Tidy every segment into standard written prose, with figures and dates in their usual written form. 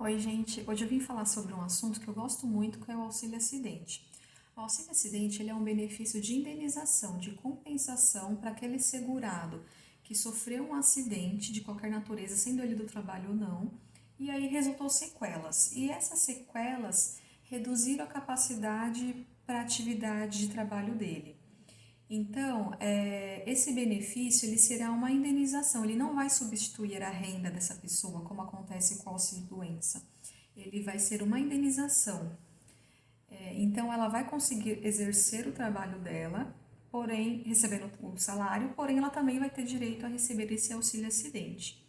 Oi, gente. Hoje eu vim falar sobre um assunto que eu gosto muito, que é o auxílio acidente. O auxílio acidente, ele é um benefício de indenização, de compensação para aquele segurado que sofreu um acidente de qualquer natureza, sendo ele do trabalho ou não, e aí resultou sequelas. E essas sequelas reduziram a capacidade para a atividade de trabalho dele. Então, esse benefício ele será uma indenização, ele não vai substituir a renda dessa pessoa, como acontece com o auxílio-doença. Ele vai ser uma indenização. Então, ela vai conseguir exercer o trabalho dela, porém, recebendo o salário, porém, ela também vai ter direito a receber esse auxílio-acidente.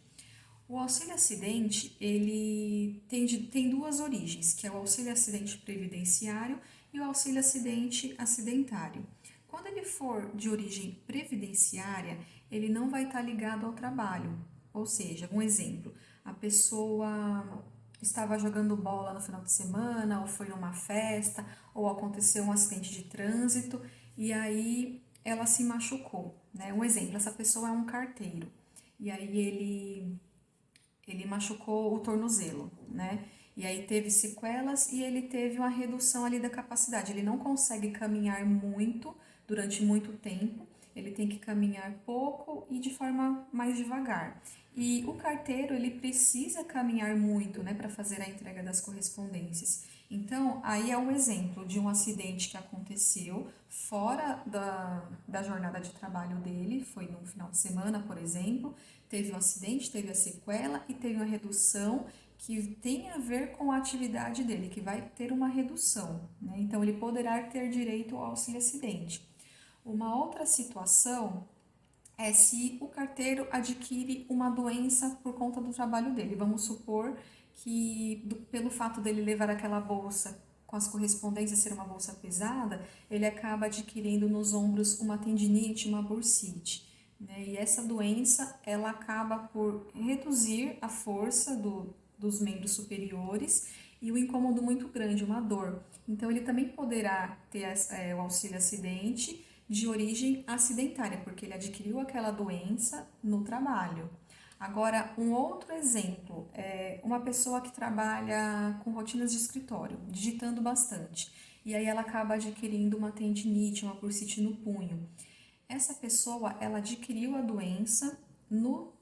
O auxílio-acidente, ele tem duas origens, que é o auxílio-acidente previdenciário e o auxílio-acidente acidentário. Quando ele for de origem previdenciária, ele não vai estar ligado ao trabalho. Ou seja, um exemplo, a pessoa estava jogando bola no final de semana, ou foi numa festa, ou aconteceu um acidente de trânsito, e aí ela se machucou, né? Um exemplo, essa pessoa é um carteiro, e aí ele machucou o tornozelo, né? E aí teve sequelas e ele teve uma redução ali da capacidade. Ele não consegue caminhar muito durante muito tempo, ele tem que caminhar pouco e de forma mais devagar. E o carteiro, ele precisa caminhar muito, né, para fazer a entrega das correspondências. Então, aí é um exemplo de um acidente que aconteceu fora da jornada de trabalho dele, foi no final de semana, por exemplo, teve o acidente, teve a sequela e teve uma redução que tem a ver com a atividade dele, que vai ter uma redução, né? Então, ele poderá ter direito ao auxílio-acidente. Uma outra situação é se o carteiro adquire uma doença por conta do trabalho dele. Vamos supor que, pelo fato dele levar aquela bolsa com as correspondências ser uma bolsa pesada, ele acaba adquirindo nos ombros uma tendinite, uma bursite, né? E essa doença, ela acaba por reduzir a força dos membros superiores e um incômodo muito grande, uma dor. Então, ele também poderá ter o auxílio acidente de origem acidentária, porque ele adquiriu aquela doença no trabalho. Agora, um outro exemplo é uma pessoa que trabalha com rotinas de escritório, digitando bastante, e aí ela acaba adquirindo uma tendinite, uma bursite no punho. Essa pessoa, ela adquiriu a doença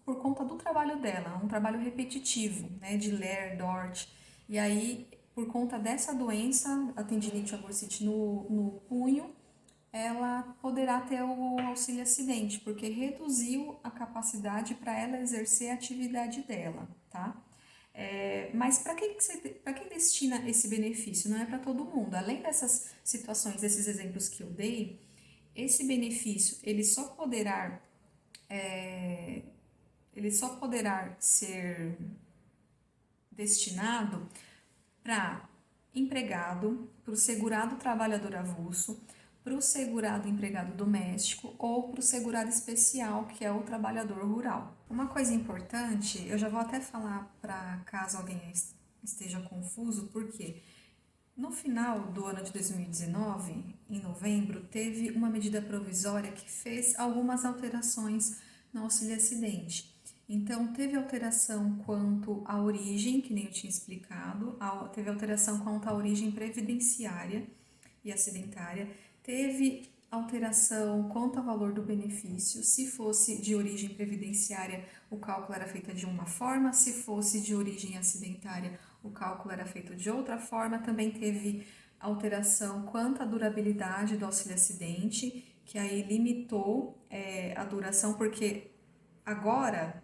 por conta do trabalho dela, um trabalho repetitivo, né, de ler, dort, e aí, por conta dessa doença, a tendinite, a bursite no punho, ela poderá ter o auxílio acidente, porque reduziu a capacidade para ela exercer a atividade dela, tá? Mas para quem destina esse benefício? Não é para todo mundo. Além dessas situações, desses exemplos que eu dei, esse benefício ele só poderá ser destinado para empregado, para o segurado trabalhador avulso, para o segurado empregado doméstico ou para o segurado especial, que é o trabalhador rural. Uma coisa importante, eu já vou até falar para caso alguém esteja confuso, porque no final do ano de 2019, em novembro, teve uma medida provisória que fez algumas alterações no auxílio acidente. Então, teve alteração quanto à origem, que nem eu tinha explicado, teve alteração quanto à origem previdenciária e acidentária, teve alteração quanto ao valor do benefício. Se fosse de origem previdenciária, o cálculo era feito de uma forma, se fosse de origem acidentária, o cálculo era feito de outra forma. Também teve alteração quanto à durabilidade do auxílio-acidente, que aí limitou a duração, porque agora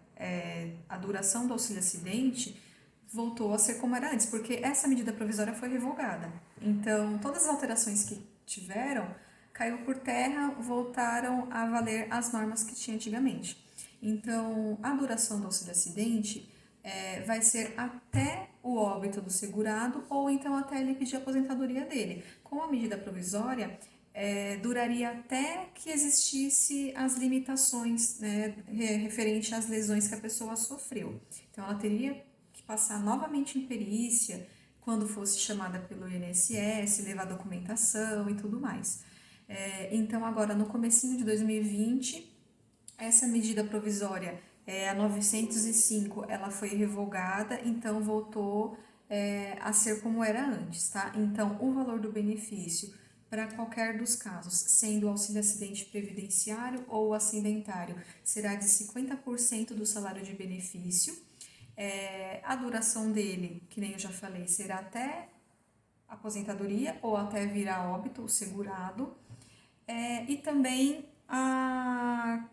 a duração do auxílio-acidente voltou a ser como era antes, porque essa medida provisória foi revogada. Então, todas as alterações que tiveram caiu por terra, voltaram a valer as normas que tinha antigamente. Então, a duração do auxílio-acidente vai ser até o óbito do segurado ou então até ele pedir a aposentadoria dele. Com a medida provisória, duraria até que existisse as limitações, né, referente às lesões que a pessoa sofreu. Então, ela teria que passar novamente em perícia, quando fosse chamada pelo INSS, levar documentação e tudo mais. Então, agora, no comecinho de 2020, essa medida provisória, a 905, ela foi revogada, então voltou a ser como era antes, tá? Então, o valor do benefício para qualquer dos casos, sendo o auxílio acidente previdenciário ou acidentário, será de 50% do salário de benefício. A duração dele, que nem eu já falei, será até aposentadoria ou até virar óbito, o segurado. E também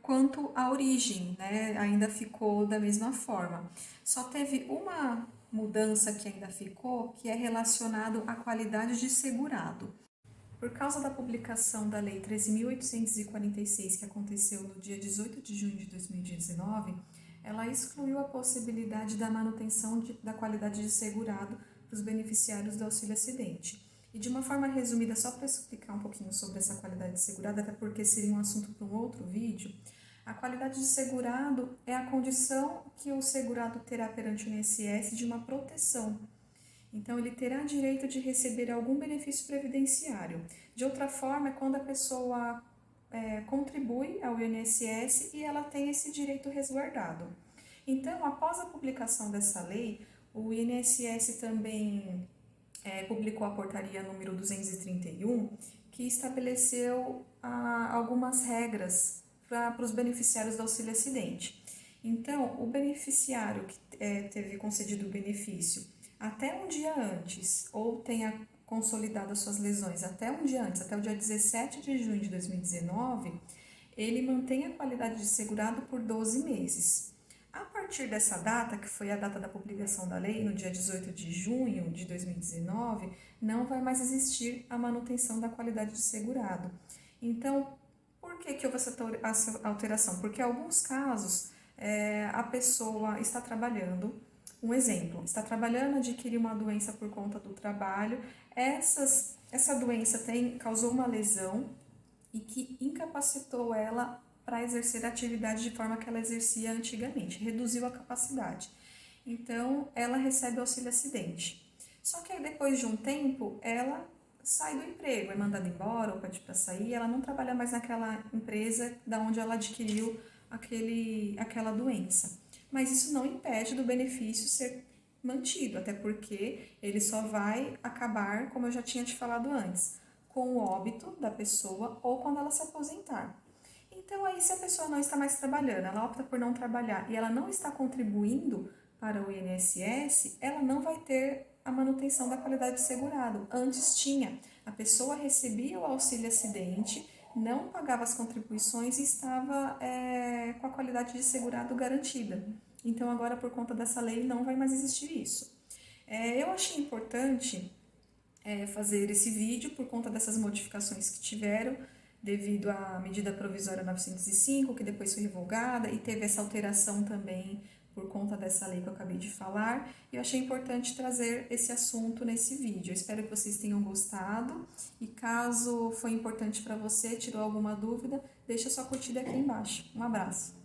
quanto à origem, né, ainda ficou da mesma forma. Só teve uma mudança que ainda ficou, que é relacionado à qualidade de segurado. Por causa da publicação da Lei 13.846, que aconteceu no dia 18 de junho de 2019, ela excluiu a possibilidade da manutenção da qualidade de segurado para os beneficiários do auxílio acidente. E de uma forma resumida, só para explicar um pouquinho sobre essa qualidade de segurado, até porque seria um assunto para um outro vídeo, a qualidade de segurado é a condição que o segurado terá perante o INSS de uma proteção. Então, ele terá direito de receber algum benefício previdenciário. De outra forma, é quando a pessoa contribui ao INSS e ela tem esse direito resguardado. Então, após a publicação dessa lei, o INSS também publicou a portaria número 231, que estabeleceu algumas regras para os beneficiários do auxílio acidente. Então, o beneficiário que teve concedido o benefício até um dia antes, ou tenha consolidado as suas lesões até um dia antes, até o dia 17 de junho de 2019, ele mantém a qualidade de segurado por 12 meses. A partir dessa data, que foi a data da publicação da lei, no dia 18 de junho de 2019, não vai mais existir a manutenção da qualidade de segurado. Então, por que houve essa alteração? Porque em alguns casos a pessoa está trabalhando. Um exemplo, está trabalhando, adquiriu uma doença por conta do trabalho, essa doença causou uma lesão e que incapacitou ela para exercer a atividade de forma que ela exercia antigamente, reduziu a capacidade. Então, ela recebe auxílio acidente. Só que aí, depois de um tempo, ela sai do emprego, é mandada embora ou pede para sair, ela não trabalha mais naquela empresa da onde ela adquiriu aquela doença. Mas isso não impede do benefício ser mantido, até porque ele só vai acabar, como eu já tinha te falado antes, com o óbito da pessoa ou quando ela se aposentar. Então, aí, se a pessoa não está mais trabalhando, ela opta por não trabalhar e ela não está contribuindo para o INSS, ela não vai ter a manutenção da qualidade de segurado. Antes tinha, a pessoa recebia o auxílio acidente, não pagava as contribuições e estava com a qualidade de segurado garantida. Então, agora, por conta dessa lei, não vai mais existir isso. Eu achei importante fazer esse vídeo por conta dessas modificações que tiveram, devido à medida provisória 905, que depois foi revogada, e teve essa alteração também por conta dessa lei que eu acabei de falar, e eu achei importante trazer esse assunto nesse vídeo. Eu espero que vocês tenham gostado, e caso foi importante para você, tirou alguma dúvida, deixa sua curtida aqui embaixo. Um abraço!